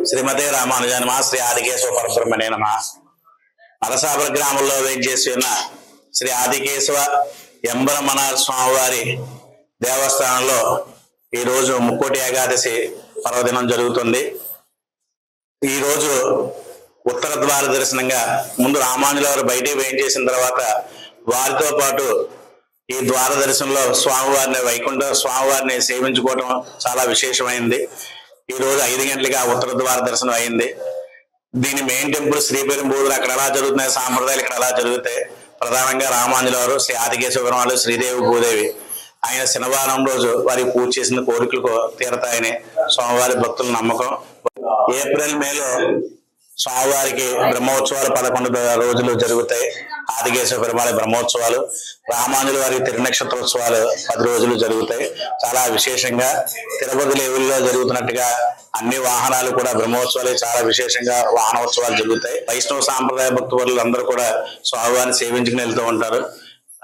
శ్రీమతే రామానుజాయ నమః. శ్రీ ఆదికేశవ పరబ్రహ్మణే నమః. నరసాపుర గ్రామంలో వేంచేసి ఉన్న శ్రీ ఆదికేశవ ఎంబరమనార్ స్వామివారి దేవస్థానంలో ఈరోజు ముక్కోటి ఏకాదశి పర్వదినం జరుగుతుంది. ఈరోజు ఉత్తర ద్వార దర్శనంగా ముందు రామానుజుల వారు బయటికి వేయించేసిన తర్వాత వారితో పాటు ఈ ద్వార దర్శనంలో స్వామివారిని వైకుంఠ స్వామివారిని సేవించుకోవడం చాలా విశేషమైంది. ఈ రోజు 5 గంటలకి ఆ ఉత్తర ద్వార దర్శనం అయింది. దీని మెయిన్ టెంపుల్ శ్రీపెరుంబూరు, అక్కడ ఎలా జరుగుతున్నాయి సాంప్రదాయాలు ఇక్కడ ఎలా జరుగుతాయి. ప్రధానంగా రామానుజుల వారు, శ్రీ ఆదికేశవ పెరుమాళ్, శ్రీదేవి భూదేవి ఆయన శనివారం రోజు వారికి పూజ చేసిన కోరికలకు తీరతాయని స్వామివారి భక్తుల నమ్మకం. ఏప్రిల్ మేలో స్వామివారికి బ్రహ్మోత్సవాలు 11 రోజులు జరుగుతాయి. ఆదికేశవ పెరుమాళ్ బ్రహ్మోత్సవాలు, రామానుజుల వారికి తిరునక్షత్రోత్సవాలు 10 రోజులు జరుగుతాయి. చాలా విశేషంగా తిరుపతి లెవెల్లో జరుగుతున్నట్టుగా అన్ని వాహనాలు కూడా బ్రహ్మోత్సవాలు చాలా విశేషంగా వాహనోత్సవాలు జరుగుతాయి. వైష్ణవ సాంప్రదాయ భక్తులు అందరూ కూడా స్వామివారిని సేవించుకుని వెళ్తూ ఉంటారు.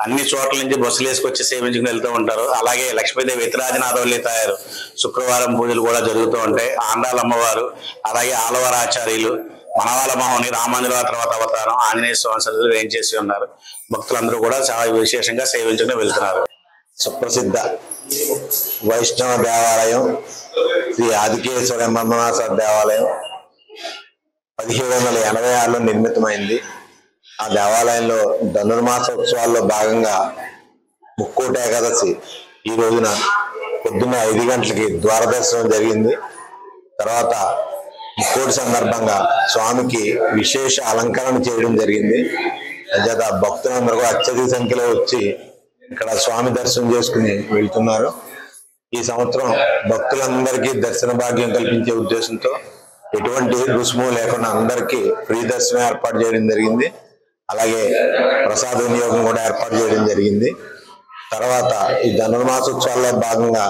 అన్ని చోట్ల నుంచి బస్సులు వేసుకొచ్చి సేవించుకుని వెళ్తూ ఉంటారు. అలాగే లక్ష్మీదేవి ఇతరాజనాథవల్లి తయారు శుక్రవారం పూజలు కూడా జరుగుతూ ఉంటాయి. ఆండాలమ్మవారు, అలాగే ఆలవారాచార్యులు, మనవాళ్ళ మహోని, రామానుజుల తర్వాత అవతారం ఆంజనేయ స్వామి సన్నిధిలో ఏం చేసి ఉన్నారు. భక్తులందరూ కూడా చాలా విశేషంగా సేవించుకుని వెళ్తున్నారు. సుప్రసిద్ధ వైష్ణవ దేవాలయం శ్రీ ఆదికేశ్వర ఎంబరమనాథ దేవాలయం 1786లో నిర్మితమైంది. ఆ దేవాలయంలో ధనుర్మాస ఉత్సవాల్లో భాగంగా ముక్కోటి ఏకాదశి ఈ రోజున పొద్దున్న 5 గంటలకి ద్వారదర్శనం జరిగింది. తర్వాత ముక్కోటి సందర్భంగా స్వామికి విశేష అలంకరణ చేయడం జరిగింది. అంచేత భక్తులందరూ అత్యధిక సంఖ్యలో వచ్చి ఇక్కడ స్వామి దర్శనం చేసుకుని వెళ్తున్నారు. ఈ సంవత్సరం భక్తులందరికీ దర్శన భాగ్యం కల్పించే ఉద్దేశంతో ఎటువంటి రుసుము లేకుండా అందరికీ ఫ్రీ దర్శనం ఏర్పాటు చేయడం జరిగింది. అలాగే ప్రసాద వినియోగం కూడా ఏర్పాటు చేయడం జరిగింది. తర్వాత ఈ ధనుర్మాసోత్సవాల్లో భాగంగా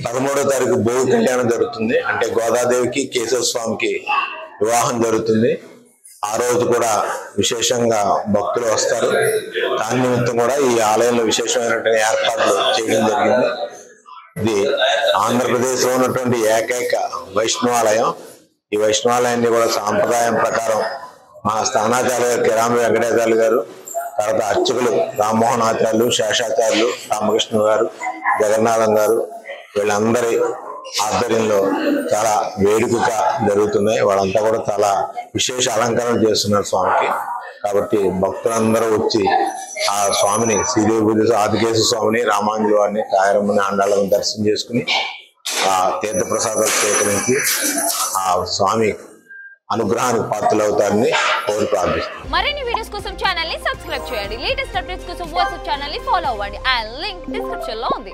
13వ తారీఖు భోగి కళ్యాణం జరుగుతుంది. అంటే గోదాదేవికి కేశవ స్వామికి వివాహం జరుగుతుంది. ఆ రోజు కూడా విశేషంగా భక్తులు వస్తారు. దాని నిమిత్తం కూడా ఈ ఆలయంలో విశేషమైనటువంటి ఏర్పాట్లు చేయడం జరిగింది. ఇది ఆంధ్రప్రదేశ్ లో ఉన్నటువంటి ఏకైక వైష్ణవాలయం. ఈ వైష్ణవాలయాన్ని కూడా సాంప్రదాయం ప్రకారం మా స్థానాచార్య కిరామి వెంకటాచార్యులు గారు, తర్వాత అర్చకులు రామ్మోహన్ ఆచార్యులు, శేషాచార్యులు, రామకృష్ణ గారు, జగన్నాథం గారు వీళ్ళందరి ఆధ్వర్యంలో చాలా వేడుకగా జరుగుతున్నాయి. వాళ్ళంతా కూడా చాలా విశేష అలంకరణ చేస్తున్నారు స్వామికి. కాబట్టి భక్తులందరూ వచ్చి ఆ స్వామిని, శ్రీదేవి ఆదికేశవ స్వామిని, రామానుజుల వారిని, కాయరమ్మని, ఆండాళ్ళని దర్శనం చేసుకుని ఆ తీర్థప్రసాదాలు సేకరించి ఆ స్వామి అనుగ్రహానికి పాత్రలు అవుతారని కోరి ప్రార్థిస్తున్నాను. మరిన్ని వీడియోస్ కోసం ఛానల్ ని సబ్స్క్రైబ్ చేయండి. లేటెస్ట్ అప్డేట్స్ కోసం వాట్సాప్ ఛానల్ ని ఫాలో అవ్వండి. ఆ లింక్ డిస్క్రిప్షన్ లో ఉంది.